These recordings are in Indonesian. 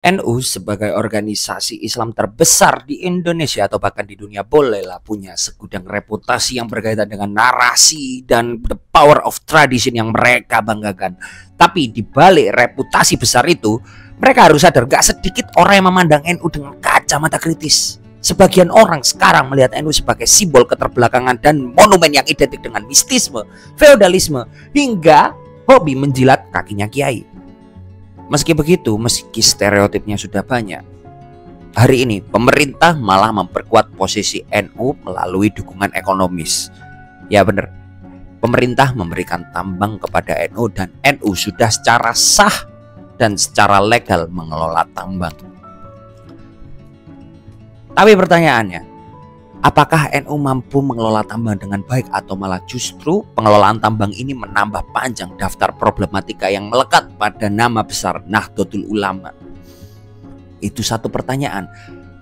NU sebagai organisasi Islam terbesar di Indonesia atau bahkan di dunia bolehlah punya segudang reputasi yang berkaitan dengan narasi dan the power of tradition yang mereka banggakan. Tapi di balik reputasi besar itu, mereka harus sadar gak sedikit orang yang memandang NU dengan kacamata kritis. Sebagian orang sekarang melihat NU sebagai simbol keterbelakangan dan monumen yang identik dengan mistisme, feodalisme, hingga hobi menjilat kakinya kiai. Meski begitu, meski stereotipnya sudah banyak, hari ini pemerintah malah memperkuat posisi NU melalui dukungan ekonomis. Ya benar, pemerintah memberikan tambang kepada NU dan NU sudah secara sah dan secara legal mengelola tambang. Tapi pertanyaannya, apakah NU mampu mengelola tambang dengan baik atau malah justru pengelolaan tambang ini menambah panjang daftar problematika yang melekat pada nama besar Nahdlatul Ulama? Itu satu pertanyaan.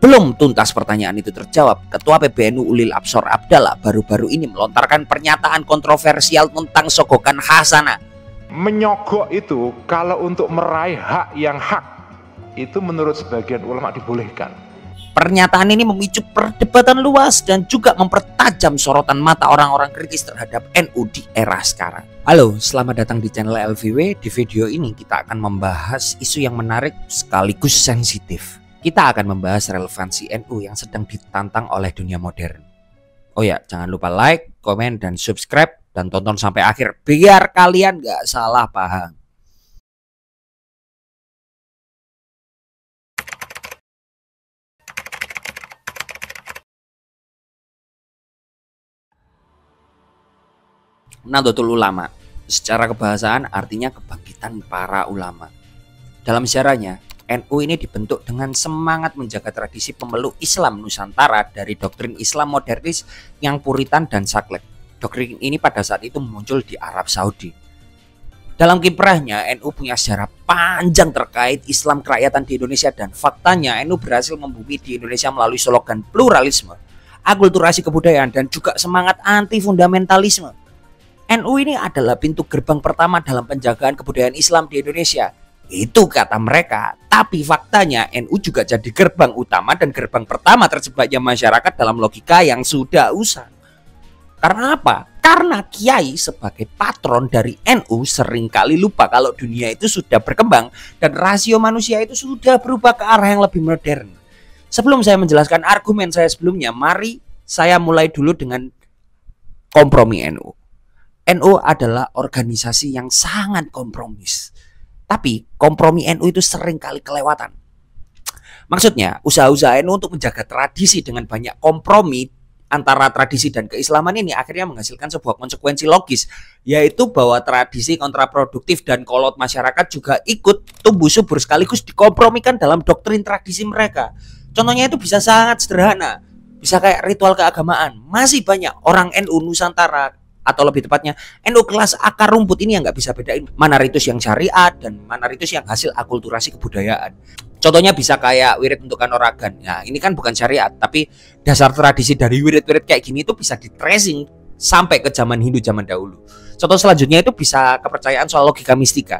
Belum tuntas pertanyaan itu terjawab, Ketua PBNU Ulil Absor Abdallah baru-baru ini melontarkan pernyataan kontroversial tentang sogokan hasanah. Menyogok itu kalau untuk meraih hak yang hak, itu menurut sebagian ulama dibolehkan. Pernyataan ini memicu perdebatan luas dan juga mempertajam sorotan mata orang-orang kritis terhadap NU di era sekarang. Halo, selamat datang di channel LVW. Di video ini kita akan membahas isu yang menarik sekaligus sensitif. Kita akan membahas relevansi NU yang sedang ditantang oleh dunia modern. Oh ya, jangan lupa like, komen, dan subscribe, dan tonton sampai akhir biar kalian gak salah paham. Nahdlatul Ulama secara kebahasaan artinya kebangkitan para ulama. Dalam sejarahnya, NU ini dibentuk dengan semangat menjaga tradisi pemeluk Islam Nusantara dari doktrin Islam modernis yang puritan dan saklek. Doktrin ini pada saat itu muncul di Arab Saudi. Dalam kiprahnya, NU punya sejarah panjang terkait Islam kerakyatan di Indonesia, dan faktanya NU berhasil membumi di Indonesia melalui slogan pluralisme, akulturasi kebudayaan, dan juga semangat anti fundamentalisme. NU ini adalah pintu gerbang pertama dalam penjagaan kebudayaan Islam di Indonesia. Itu kata mereka. Tapi faktanya NU juga jadi gerbang utama dan gerbang pertama terjebaknya masyarakat dalam logika yang sudah usang. Karena apa? Karena kiai sebagai patron dari NU seringkali lupa kalau dunia itu sudah berkembang dan rasio manusia itu sudah berubah ke arah yang lebih modern. Sebelum saya menjelaskan argumen saya sebelumnya, mari saya mulai dulu dengan kompromi NU. NU adalah organisasi yang sangat kompromis. Tapi kompromi NU itu sering kali kelewatan. Maksudnya usaha-usaha NU untuk menjaga tradisi dengan banyak kompromi antara tradisi dan keislaman ini akhirnya menghasilkan sebuah konsekuensi logis, yaitu bahwa tradisi kontraproduktif dan kolot masyarakat juga ikut tumbuh subur sekaligus dikompromikan dalam doktrin tradisi mereka. Contohnya itu bisa sangat sederhana, bisa kayak ritual keagamaan. Masih banyak orang NU Nusantara, atau lebih tepatnya NU kelas akar rumput ini yang nggak bisa bedain mana ritus yang syariat dan mana ritus yang hasil akulturasi kebudayaan. Contohnya bisa kayak wirid untuk kanuragan. Nah, ini kan bukan syariat, tapi dasar tradisi dari wirid-wirid kayak gini itu bisa di tracing sampai ke zaman Hindu zaman dahulu. Contoh selanjutnya itu bisa kepercayaan soal logika mistika.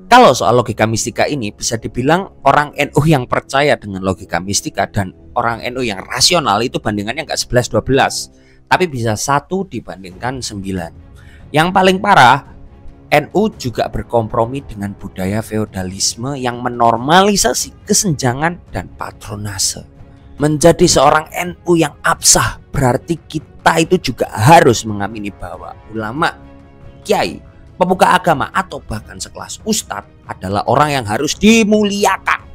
Kalau soal logika mistika ini bisa dibilang orang NU yang percaya dengan logika mistika dan orang NU yang rasional itu bandingannya nggak 11-12. Tapi bisa 1 dibandingkan 9. Yang paling parah, NU juga berkompromi dengan budaya feodalisme yang menormalisasi kesenjangan dan patronase. Menjadi seorang NU yang absah berarti kita itu juga harus mengamini bahwa ulama, kiai, pemuka agama, atau bahkan sekelas ustadz adalah orang yang harus dimuliakan.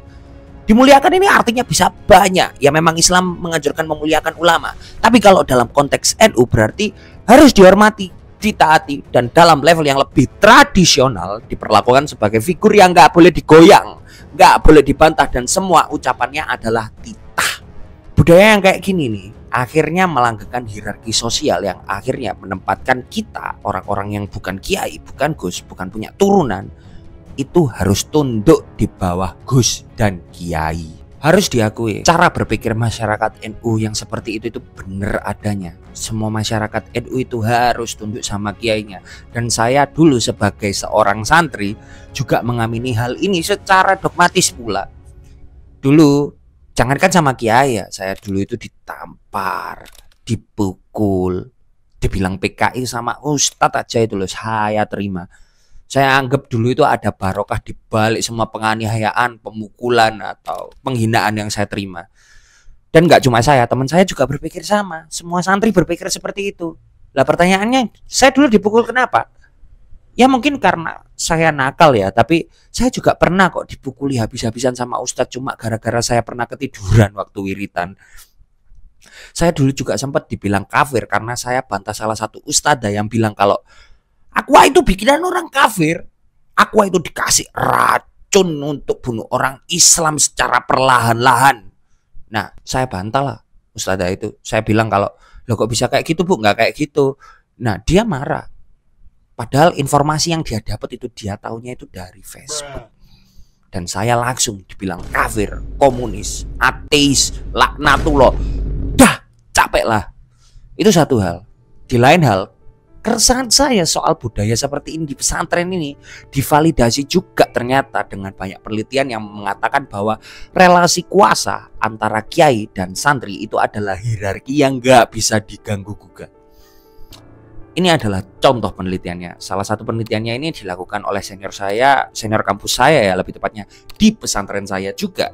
Dimuliakan ini artinya bisa banyak. Ya memang Islam menganjurkan memuliakan ulama. Tapi kalau dalam konteks NU berarti harus dihormati, ditaati, dan dalam level yang lebih tradisional diperlakukan sebagai figur yang nggak boleh digoyang, nggak boleh dibantah, dan semua ucapannya adalah titah. Budaya yang kayak gini nih akhirnya melanggengkan hierarki sosial yang akhirnya menempatkan kita, orang-orang yang bukan kiai, bukan gus, bukan punya turunan, itu harus tunduk di bawah gus dan kiai. Harus diakui, cara berpikir masyarakat NU yang seperti itu benar adanya. Semua masyarakat NU itu harus tunduk sama kiainya. Dan saya dulu sebagai seorang santri juga mengamini hal ini secara dogmatis pula. Dulu jangankan sama kiai ya, saya dulu itu ditampar, dipukul, dibilang PKI sama ustadz aja itu loh saya terima. Saya anggap dulu itu ada barokah di balik semua penganiayaan, pemukulan atau penghinaan yang saya terima. Dan nggak cuma saya, teman saya juga berpikir sama. Semua santri berpikir seperti itu. Lah pertanyaannya, saya dulu dipukul kenapa? Ya mungkin karena saya nakal ya, tapi saya juga pernah kok dipukuli habis-habisan sama ustadz cuma gara-gara saya pernah ketiduran waktu wiritan. Saya dulu juga sempat dibilang kafir karena saya bantah salah satu ustadzah yang bilang kalau Aqua itu bikinan orang kafir. Aqua itu dikasih racun untuk bunuh orang Islam secara perlahan-lahan. Nah, saya bantah lah ustadzah itu. Saya bilang kalau, loh kok bisa kayak gitu bu? Nggak kayak gitu. Nah, dia marah. Padahal informasi yang dia dapat itu dia taunya itu dari Facebook. Dan saya langsung dibilang kafir, komunis, ateis, laknatullah. Dah, capek lah. Itu satu hal. Di lain hal, keresahan saya soal budaya seperti ini di pesantren ini divalidasi juga ternyata dengan banyak penelitian yang mengatakan bahwa relasi kuasa antara kiai dan santri itu adalah hierarki yang nggak bisa diganggu gugat. Ini adalah contoh penelitiannya. Salah satu penelitiannya ini dilakukan oleh senior saya, senior kampus saya ya lebih tepatnya, di pesantren saya juga.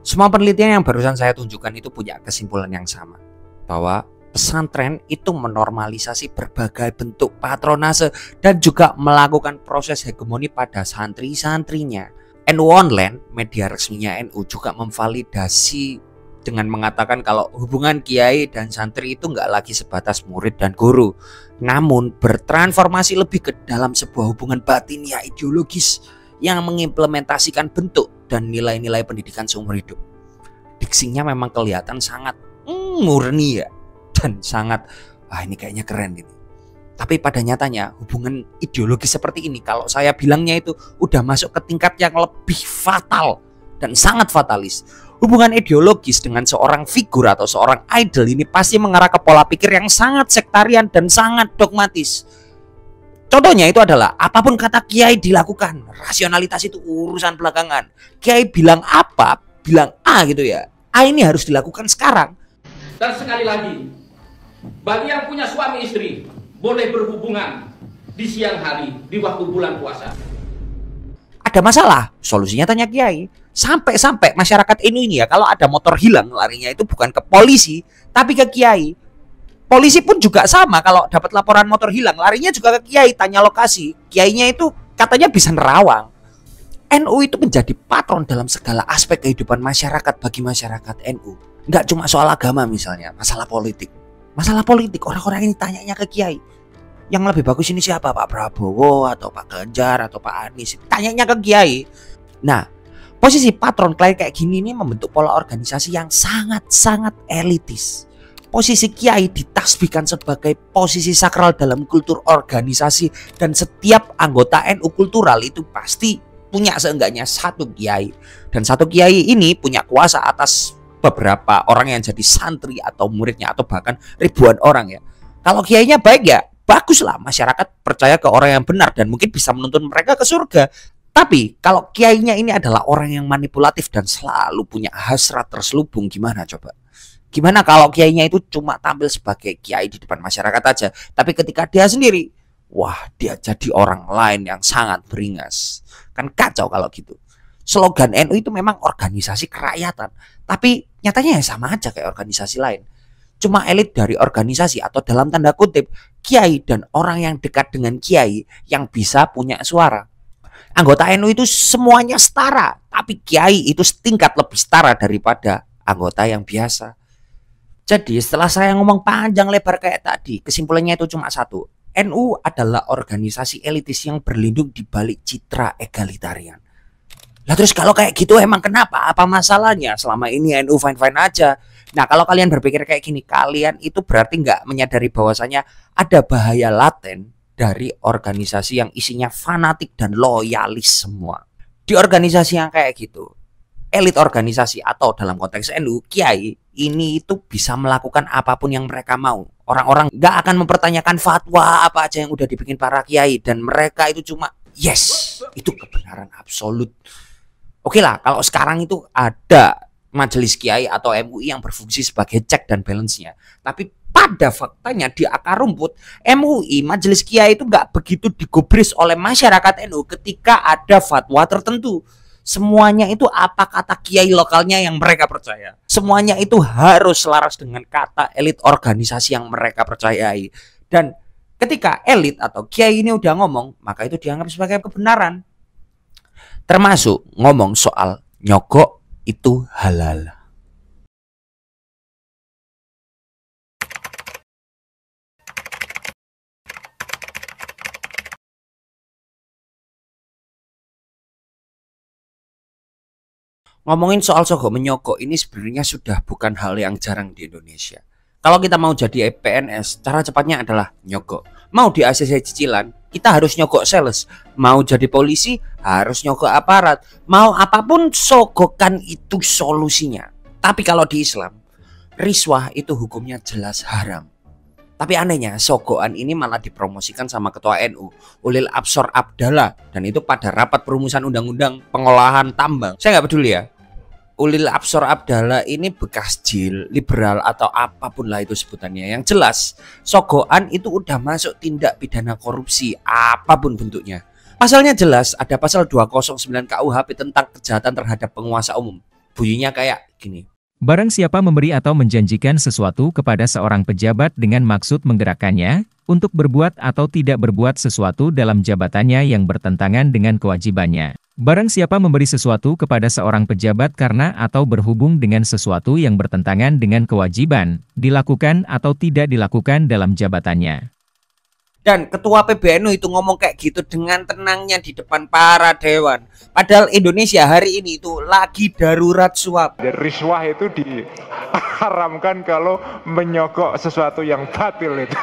Semua penelitian yang barusan saya tunjukkan itu punya kesimpulan yang sama, bahwa pesantren itu menormalisasi berbagai bentuk patronase dan juga melakukan proses hegemoni pada santri-santrinya. NU Online, media resminya NU, juga memvalidasi dengan mengatakan kalau hubungan kiai dan santri itu nggak lagi sebatas murid dan guru, namun bertransformasi lebih ke dalam sebuah hubungan batiniah ideologis yang mengimplementasikan bentuk dan nilai-nilai pendidikan seumur hidup. Diksinya memang kelihatan sangat murni ya, dan sangat ini kayaknya keren gitu. Tapi pada nyatanya hubungan ideologis seperti ini kalau saya bilangnya itu udah masuk ke tingkat yang lebih fatal dan sangat fatalis. Hubungan ideologis dengan seorang figur atau seorang idol ini pasti mengarah ke pola pikir yang sangat sektarian dan sangat dogmatis. Contohnya itu adalah apapun kata kiai dilakukan, rasionalitas itu urusan belakangan. Kiai bilang apa, bilang A gitu ya, A ini harus dilakukan sekarang. Dan sekali lagi, bagi yang punya suami istri boleh berhubungan di siang hari di waktu bulan puasa. Ada masalah, solusinya tanya kiai. Sampai masyarakat ini ya, kalau ada motor hilang larinya itu bukan ke polisi tapi ke kiai. Polisi pun juga sama, kalau dapat laporan motor hilang larinya juga ke kiai, tanya lokasi. Kiainya itu katanya bisa nerawang. NU itu menjadi patron dalam segala aspek kehidupan masyarakat bagi masyarakat NU. Nggak cuma soal agama misalnya, masalah politik. Masalah politik orang-orang ini tanyanya ke kiai. Yang lebih bagus ini siapa? Pak Prabowo atau Pak Ganjar atau Pak Anies? Tanyanya ke kiai. Nah, posisi patron kayak gini ini membentuk pola organisasi yang sangat-sangat elitis. Posisi kiai ditasbihkan sebagai posisi sakral dalam kultur organisasi, dan setiap anggota NU kultural itu pasti punya seenggaknya satu kiai. Dan satu kiai ini punya kuasa atas beberapa orang yang jadi santri atau muridnya atau bahkan ribuan orang ya. Kalau kiainya baik ya baguslah, masyarakat percaya ke orang yang benar dan mungkin bisa menuntun mereka ke surga. Tapi kalau kiainya ini adalah orang yang manipulatif dan selalu punya hasrat terselubung, gimana coba? Gimana kalau kiainya itu cuma tampil sebagai kiai di depan masyarakat aja, tapi ketika dia sendiri, wah dia jadi orang lain yang sangat beringas. Kan kacau kalau gitu. Slogan NU itu memang organisasi kerakyatan, tapi nyatanya ya sama aja kayak organisasi lain. Cuma elit dari organisasi atau dalam tanda kutip kiai dan orang yang dekat dengan kiai yang bisa punya suara. Anggota NU itu semuanya setara, tapi kiai itu setingkat lebih setara daripada anggota yang biasa. Jadi setelah saya ngomong panjang lebar kayak tadi, kesimpulannya itu cuma satu. NU adalah organisasi elitis yang berlindung di balik citra egalitarian. Lah terus kalau kayak gitu emang kenapa? Apa masalahnya? Selama ini NU fine-fine aja. Nah kalau kalian berpikir kayak gini, kalian itu berarti nggak menyadari bahwasanya ada bahaya laten dari organisasi yang isinya fanatik dan loyalis semua. Di organisasi yang kayak gitu, elit organisasi atau dalam konteks NU, kiai ini itu bisa melakukan apapun yang mereka mau. Orang-orang nggak akan mempertanyakan fatwa apa aja yang udah dibikin para kiai, dan mereka itu cuma yes, itu kebenaran absolut. Oke lah, kalau sekarang itu ada Majelis Kiai atau MUI yang berfungsi sebagai check dan balance-nya. Tapi pada faktanya di akar rumput, MUI, Majelis Kiai itu nggak begitu digubris oleh masyarakat NU ketika ada fatwa tertentu. Semuanya itu apa kata kiai lokalnya yang mereka percaya. Semuanya itu harus selaras dengan kata elit organisasi yang mereka percayai. Dan ketika elit atau kiai ini udah ngomong, maka itu dianggap sebagai kebenaran. Termasuk ngomong soal nyogok itu halal. Ngomongin soal sogok menyogok ini sebenarnya sudah bukan hal yang jarang di Indonesia. Kalau kita mau jadi PNS, cara cepatnya adalah nyogok. Mau di ACC cicilan, kita harus nyogok sales. Mau jadi polisi, harus nyogok aparat. Mau apapun, sogokan itu solusinya. Tapi kalau di Islam, riswah itu hukumnya jelas haram. Tapi anehnya, sogokan ini malah dipromosikan sama Ketua NU, Ulil Absor Abdallah. Dan itu pada rapat perumusan undang-undang pengolahan tambang. Saya nggak peduli ya. Ulil Absor Abdallah ini bekas jil, liberal atau apapun lah itu sebutannya. Yang jelas, sogokan itu udah masuk tindak pidana korupsi apapun bentuknya. Pasalnya jelas, ada pasal 209 KUHP tentang kejahatan terhadap penguasa umum. Bunyinya kayak gini. Barang siapa memberi atau menjanjikan sesuatu kepada seorang pejabat dengan maksud menggerakkannya, untuk berbuat atau tidak berbuat sesuatu dalam jabatannya yang bertentangan dengan kewajibannya. Barang siapa memberi sesuatu kepada seorang pejabat karena atau berhubung dengan sesuatu yang bertentangan dengan kewajiban, dilakukan atau tidak dilakukan dalam jabatannya. Dan ketua PBNU itu ngomong kayak gitu dengan tenangnya di depan para dewan. Padahal Indonesia hari ini itu lagi darurat suap. Riswah itu diharamkan kalau menyogok sesuatu yang batil itu.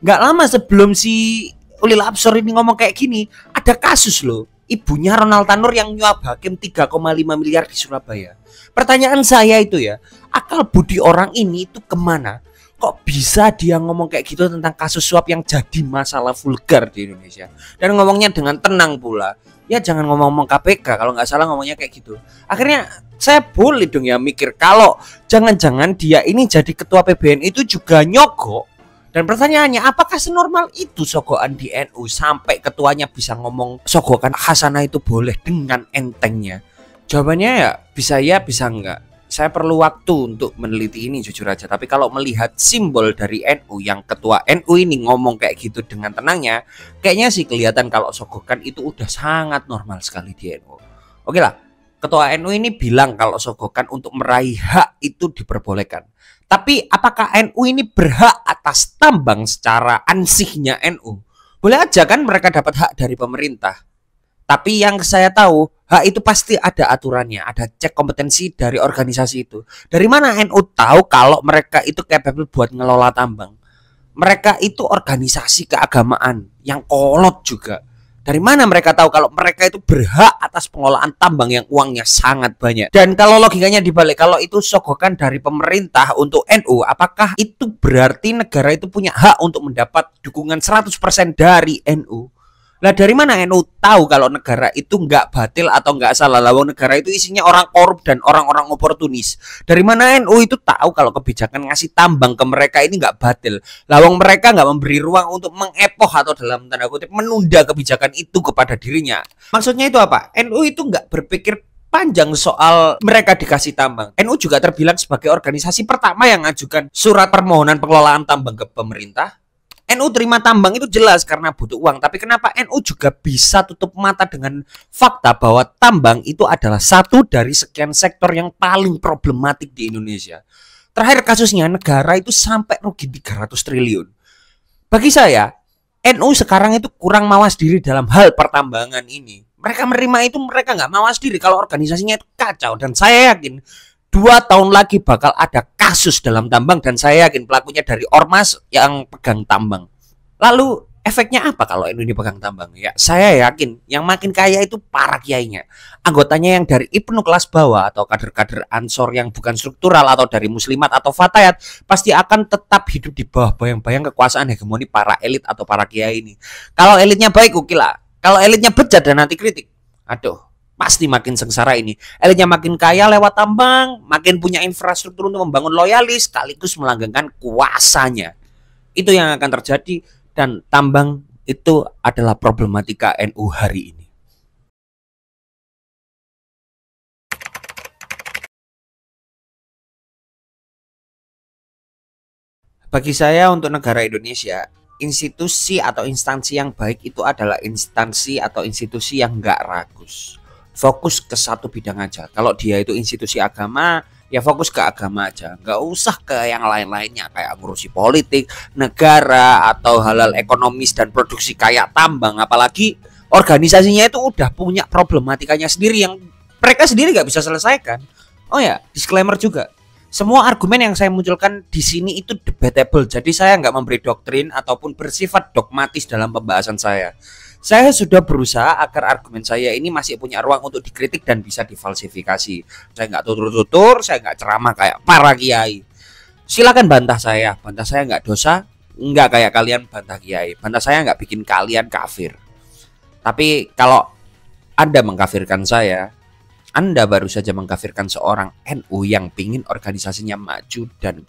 Gak lama sebelum si Ulil Absor ini ngomong kayak gini, ada kasus loh. Ibunya Ronald Tanur yang nyuap hakim 3,5 miliar di Surabaya. Pertanyaan saya itu ya, akal budi orang ini itu kemana? Kok bisa dia ngomong kayak gitu tentang kasus suap yang jadi masalah vulgar di Indonesia? Dan ngomongnya dengan tenang pula. Ya jangan ngomong-ngomong KPK, kalau nggak salah ngomongnya kayak gitu. Akhirnya saya boleh dong ya mikir kalau jangan-jangan dia ini jadi ketua PBN itu juga nyogok. Dan pertanyaannya, apakah senormal itu sogokan di NU sampai ketuanya bisa ngomong sogokan hasanah itu boleh dengan entengnya? Jawabannya ya, bisa enggak. Saya perlu waktu untuk meneliti ini jujur aja. Tapi kalau melihat simbol dari NU yang ketua NU ini ngomong kayak gitu dengan tenangnya, kayaknya sih kelihatan kalau sogokan itu udah sangat normal sekali di NU. Oke lah, ketua NU ini bilang kalau sogokan untuk meraih hak itu diperbolehkan. Tapi apakah NU ini berhak atas tambang secara ansihnya NU? Boleh aja kan mereka dapat hak dari pemerintah. Tapi yang saya tahu, hak itu pasti ada aturannya, ada cek kompetensi dari organisasi itu. Dari mana NU tahu kalau mereka itu capable buat ngelola tambang? Mereka itu organisasi keagamaan yang kolot juga. Dari mana mereka tahu kalau mereka itu berhak atas pengelolaan tambang yang uangnya sangat banyak? Dan kalau logikanya dibalik, kalau itu sogokan dari pemerintah untuk NU, apakah itu berarti negara itu punya hak untuk mendapat dukungan 100% dari NU? Lah dari mana NU tahu kalau negara itu nggak batil atau nggak salah? Lawang negara itu isinya orang korup dan orang-orang oportunis. Dari mana NU itu tahu kalau kebijakan ngasih tambang ke mereka ini nggak batil? Lawang mereka nggak memberi ruang untuk mengepoh atau dalam tanda kutip menunda kebijakan itu kepada dirinya. Maksudnya itu apa? NU itu nggak berpikir panjang soal mereka dikasih tambang. NU juga terbilang sebagai organisasi pertama yang mengajukan surat permohonan pengelolaan tambang ke pemerintah. NU terima tambang itu jelas karena butuh uang. Tapi kenapa NU juga bisa tutup mata dengan fakta bahwa tambang itu adalah satu dari sekian sektor yang paling problematik di Indonesia. Terakhir kasusnya negara itu sampai rugi 300 triliun. Bagi saya, NU sekarang itu kurang mawas diri dalam hal pertambangan ini. Mereka menerima itu, mereka nggak mawas diri kalau organisasinya itu kacau. Dan saya yakin 2 tahun lagi bakal ada kasus dalam tambang dan saya yakin pelakunya dari ormas yang pegang tambang. Lalu efeknya apa kalau NU ini pegang tambang? Ya saya yakin yang makin kaya itu para kiainya. Anggotanya yang dari Ibnu kelas bawah atau kader-kader Ansor yang bukan struktural atau dari Muslimat atau Fatayat pasti akan tetap hidup di bawah bayang-bayang kekuasaan hegemoni para elit atau para kiai ini. Kalau elitnya baik oke lah. Kalau elitnya bejat dan anti kritik, aduh, pasti makin sengsara ini. Elitnya makin kaya lewat tambang, makin punya infrastruktur untuk membangun loyalis, sekaligus melanggengkan kuasanya. Itu yang akan terjadi, dan tambang itu adalah problematika NU hari ini. Bagi saya, untuk negara Indonesia, institusi atau instansi yang baik itu adalah instansi atau institusi yang nggak ragus, fokus ke satu bidang aja. Kalau dia itu institusi agama, ya fokus ke agama aja, nggak usah ke yang lain-lainnya kayak ngurusi politik, negara, atau hal-hal ekonomis dan produksi kayak tambang. Apalagi organisasinya itu udah punya problematikanya sendiri yang mereka sendiri nggak bisa selesaikan. Oh ya, disclaimer juga, semua argumen yang saya munculkan di sini itu debatable. Jadi saya nggak memberi doktrin ataupun bersifat dogmatis dalam pembahasan saya. Saya sudah berusaha agar argumen saya ini masih punya ruang untuk dikritik dan bisa difalsifikasi. Saya nggak tutur-tutur, saya nggak ceramah kayak para kiai. Silakan bantah saya nggak dosa, nggak kayak kalian bantah kiai. Bantah saya nggak bikin kalian kafir. Tapi kalau Anda mengkafirkan saya, Anda baru saja mengkafirkan seorang NU yang pingin organisasinya maju dan